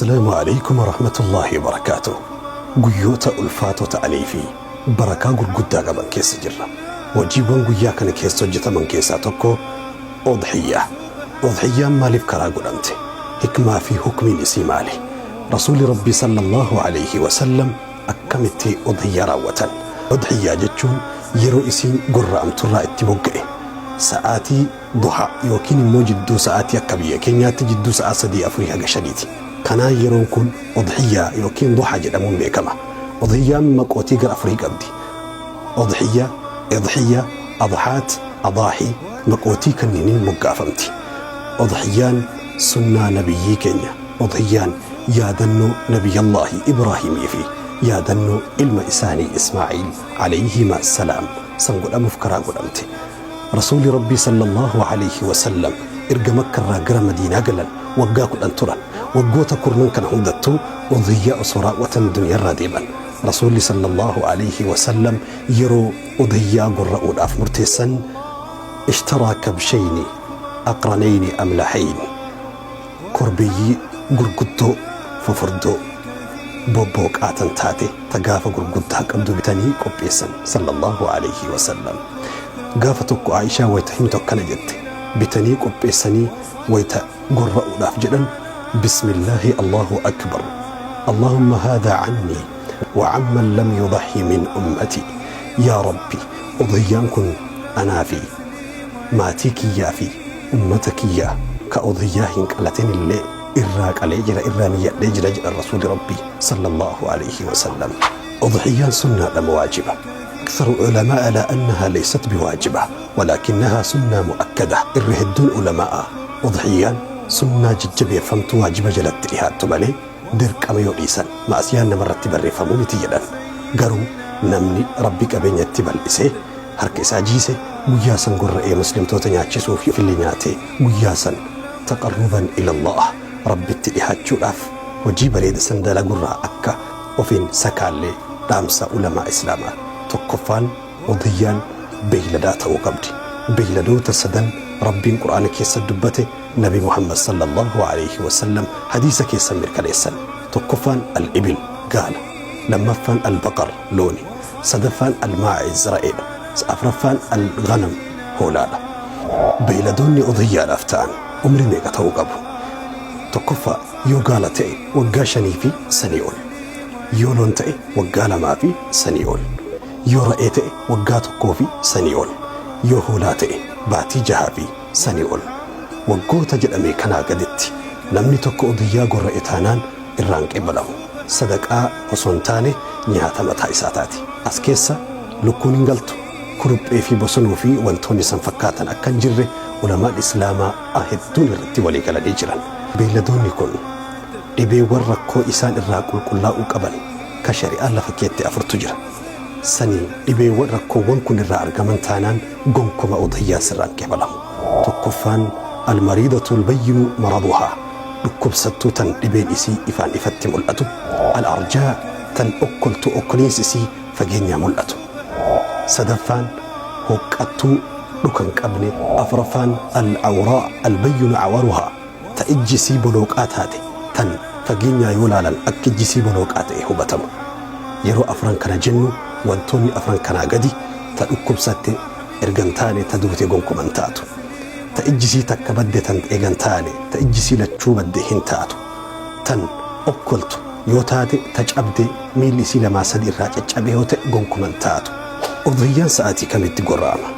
السلام عليكم ورحمة الله وبركاته. قيوتا ألفاتو تأليفي بركة قرقودا قبل كيس جرة وجيبون قيا كان كيس جتا من كيسا توكو أضحية مالف كرا قلنت حكمة في حكم الإسمالي رسول ربي صلى الله عليه وسلم أكمتي أضحية راوة أضحية جتشون يرو إسين قرى أمترى اتبوقئ ساعاتي ضحى يوكين موجدو ساعاتي أكبية كينياتي جدو ساعة صدي أفريها قشريتي كان يرون كن أضحية يوكين ضحى جدامون بيكما أضحية مقوتي قر أفريق أبدي أضحية أضحات أضاحي مقوتي كنينين مقافمتي أضحيان سنة نبيي كينيا أضحيان يادنو نبي الله إبراهيم يفي يادنو علم إساني إسماعيل عليهما السلام سنقول أمفكرا قلمتي رسول ربي صلى الله عليه وسلم إرجع مكة راجر مدينة قلن وجاك الأنترا وجوتا كرنن كان هندتو وضياء صراء وتندنيا رديبا رسول صلى الله عليه وسلم يرو وضياء قراء الأف مرتسا اشترى كبشين أقرنين أملحين كربي قرقدو ففردو بوبوك آتنتاتي تقاف قرقدها قبدو بتاني قبيسا صلى الله عليه وسلم قافتك عائشة ويتحمتك كنجت بتاني قبيساني ويتقرأ الأفجدا بسم الله الله أكبر اللهم هذا عني وعمن لم يضحي من أمتي يا ربي أضيانكن أنا في ماتيك يا في أمتك يا كأضياهن قلتين اللي إراك علي جرى إرانية لجرى الرسول ربي صلى الله عليه وسلم أضحيان سنة لمواجبة أكثر علماء على أنها ليست بواجبة ولكنها سنة مؤكدة الرهدون علماء أضحيان سنة ججبية فمت واجبة جلت إيهات تبالي درك أما يوليسان ما أسيان مرتب الرفامو متيجدان قروا نمني ربك بين يتبال إسيه هرك إساجيسي وياسا قرأي مسلم توتنياتشسو في اللي ناتي وياسا تقربا إلى الله ربي اتئهات جلاف وجيب ليد سندل قرأ أكا وفين سكالي دامسا علماء إسلاما تقفان وضيان بيلدات وقبدي بيلدو تسدن ربي قرآن كيس الدبته نبي محمد صلى الله عليه وسلم حديث كيس مير كليسن تقفان الإبل قال لما فان البقر لوني صدفان الماعز رائد أفرفان الغنم هولالا بيلدوني أضياء الأفتان أمري ميقا توقبه تقفى يوغالتي وقاشني في سنيول يولونتي وقال ما في سنيول يورأيتي وقاتكو في سنيول يوهولاتي باتي جهافي سنيول وقوتا جدامي كنا قدت نمني تكو أضياء قرأتانان إرانك إبلام صدقاء وصنتاني نياتا متايساتاتي أسكيسا لكون انقلتو كرب في بصنو في وانتوني سنفكاتا أكان جره علماء الإسلام أهدون الرتي وليك لديجران بيلدوني كن إبي ورقو إسان الراقل كلاء قبل كشريعة لفكيت أفرتو جرا سني إبي ورقو وانكن الرأر كمان تانان قنكما أضياء سران كبلهم تقفان المريضة البين مرضها لكب ستوتا إبين إسي إفان إفتم الأتو الأرجاء تن أكلتو أكليس إسي فجينيا ملأتو سدفان هكأتو لكن كابني أفرفان العوراء البين عورها تأجسي بلوكات هاتي تن فجينيا يولالا أكجسي بلوكات هبتم يرو أفران كان جنو وانتوني أفران كان قدي تأكب ستي إرغنتاني تدوتي قنكم انتاتو تأجسي تكبدي تن إغنتاني تأجسي لتشوبة هنتاتو تن أكلتو يوتاتي تجأبدي ميلي سيلا ما سدير راجع جأبيوتي قنكم انتاتو أضحيان ساعتي كمت قرامة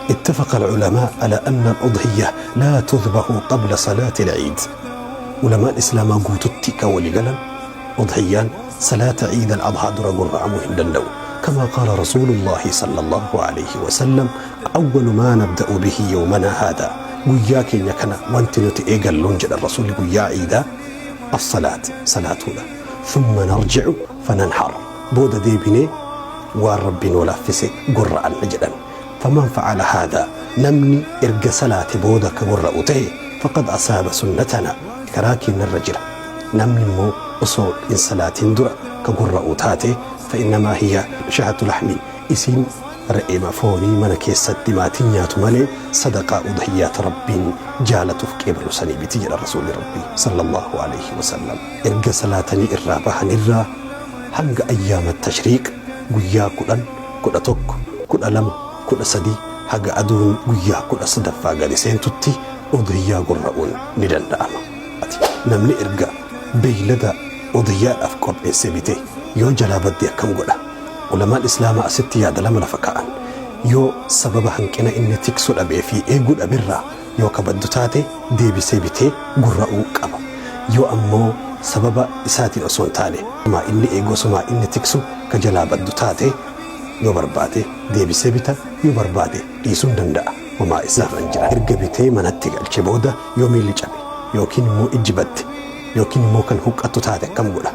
اتفق العلماء على أن الأضحية لا تذبح قبل صلاة العيد علماء الإسلام قوتتك ولقلم أضحيان صلاة عيد الأضحى در قرامه هندندو كما قال رسول الله صلى الله عليه وسلم أول ما نبدأ به يومنا هذا قياك يكنا وانتنت إيقال لنجل الرسول قيا عيدا الصلاة صلاتنا ثم نرجع فننحر بود دي بني والرب نولافسي قرأ نجدا فمن فعل هذا نمني إرق صلاة بودك قرأته فقد أصاب سنتنا كراكن الرجل نمني مو أصول إن صلاة درة كقرأتاته فإنما هي شهة لحم إسين re'ee foonii mana keessatti maatiin nyaatu malee sadaqaa udhiyyaata rabbiin jaalatuuf qeebalu sanii biti jedha rasuulli rabbii sallallahu alayhi wasallam. Erga salaatanii irraa bahanirraa hanga ayyaama tashriiq guyyaa 10, 11, 12, 13 haga aduun guyyaa 13ffaa gadi seentutti udhiyyaa gurra'uun ni danda'ama. Namni erga beeylada udhiyyaadhaaf qopheesse bite yoo jalaa badde akkam godha? Ulamaan islaamaa asitti yaada lama lafa ka'an. Yoo sababa hanqina inni tiksu dhabee fi eeguu dhabirraa yoo kabaddu taate deebisee bitee gurra'uu qaba. Yoo ammoo sababa isaatiin osoo hin taane maa inni eeguu sumaa inni tiksu ka jalaa baddu taate yoo barbaade deebisee bita, yoo barbaade dhiisuu danda'a. Homaa isaaf hin jira. Erga bitee manatti galche booda yoo miilli cabe yookiin immoo ijji badde yookiin immoo kan huqqattu taate akkam godha?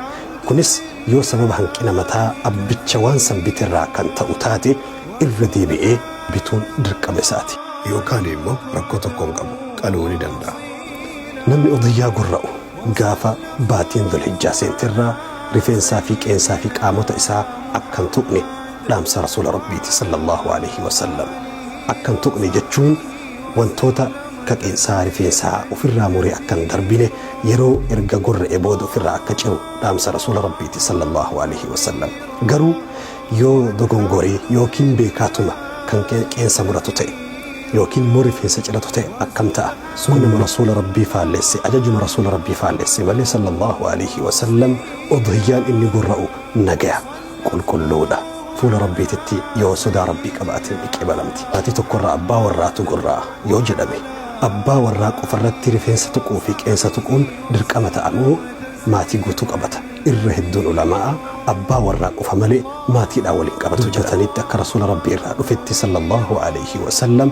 Kunis yoo sababa hanqina mataa abbicha waan san biterraa kan ta'u taate irra deebi'ee bituun dirqama isaati. Yookaan immoo rakkoo tokko hin qabu qaluu ni danda'a. Namni udhiyyaa gurra'u gaafa baatiin Dhul-Hijjaa seentirraa rifeensaa fi qeensaa fi qaamota isaa akkan tuqne dhaamsa rasuula rabbiiti sallallahu alayhi wasallam. Akkan tuqne jechuun wantoota ka qeensaa rifeensaa ofirraa muree akkan darbine yeroo erga gurra'e booda ofirraa akka ciru dhaamsa rasuula rabbiiti sallallahu alayhi wasallam. Garuu yoo dogongoree yookiin beekaatuma kan qeensa muratu ta'e yookiin immoo rifeensa ciratu ta'e akkam ta'a? Sunnama rasuula rabbii faallesse, ajajuma rasuula rabbii faallesse malee sallallahu alayhi wasallam. Udhiyyaan inni gurra'u nagaya qulqulluudha. Fuula rabbiititti yoo sodaa rabbii qabaatiin qeebalamti. Maatii tokkorraa abbaa warraatu gurra'a yoo jedhame abbaa warraa qofarratti rifeensa tuquu fi qeensa tuquun dirqama ta'amoo maatii guutuu qabata. Irra hedduun ulamaa abbaa warraa qofa malee maatiidhaan waliin qabatu jedhanitti akka rasuula rabbii irraa dhufetti sallallahu alayhi wasallam.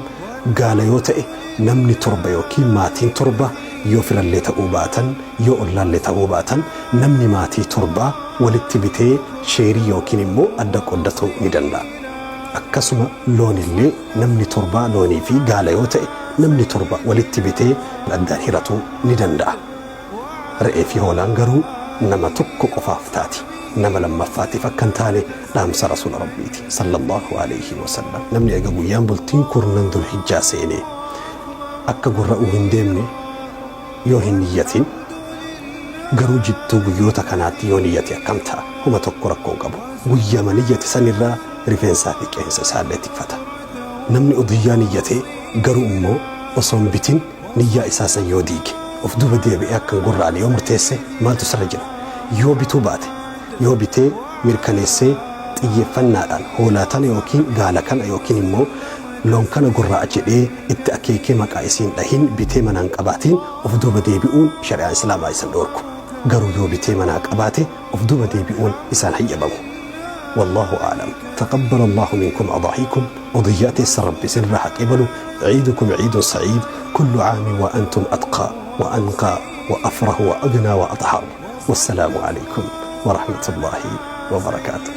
Gaala yoo ta'e namni torba yookiin maatiin torba yoo firallee ta'uu baatan yoo ollaallee ta'uu baatan namni maatii torba walitti bitee sheerii yookiin immoo adda qooddatu ni danda'a. Akkasuma loonillee namni torba loonii fi gaala yoo ta'e namni torba walitti bitee addaan hiratuu ni danda'a. Re'ee fi hoolaan garuu nama tokko qofaaf taati. Nama lammaffaatiif akka hin taane dhaamsa rasuula rabbiiti sallallahu alayhi wasallam. Namni eega guyyaan bultiin kurnan Dhul-Hijjaa seenee akka gurra'uu hin deemne yoo hin niyyatin garuu jidduu guyyoota kanaatti yoo niyyate akkam ta'a? Huma tokko rakkoo qabu. Guyyama niyyate sanirraa rifeensaa fi qeensa isaallee tikfata. Namni udhiyyaa niyyate garuu immoo osoo hin bitin niyyaa isaa san yoo diige of duuba deebi'ee akka hin gurraane yoo murteesse maaltu sirra jira? Yoo bituu baate yoo bitee mirkaneessee xiyyeeffannaadhaan hoolaa tana yookiin gaala kana yookiin immoo loon kana gurraa'a jedhee itti akeekee maqaa isiin dhahin bitee manaan qabaatiin of duuba deebi'uun shari'aan islaamaa isan dhoorku. Garuu yoo bitee manaa qabaate of duuba deebi'uun isaan hayyabamu. والله أعلم. تقبل الله منكم أضاحيكم وضيات الرب سر حقبلوا. عيدكم عيد سعيد كل عام وأنتم أتقى وأنقى وأفرح وأغنى وأطهر. والسلام عليكم ورحمة الله وبركاته.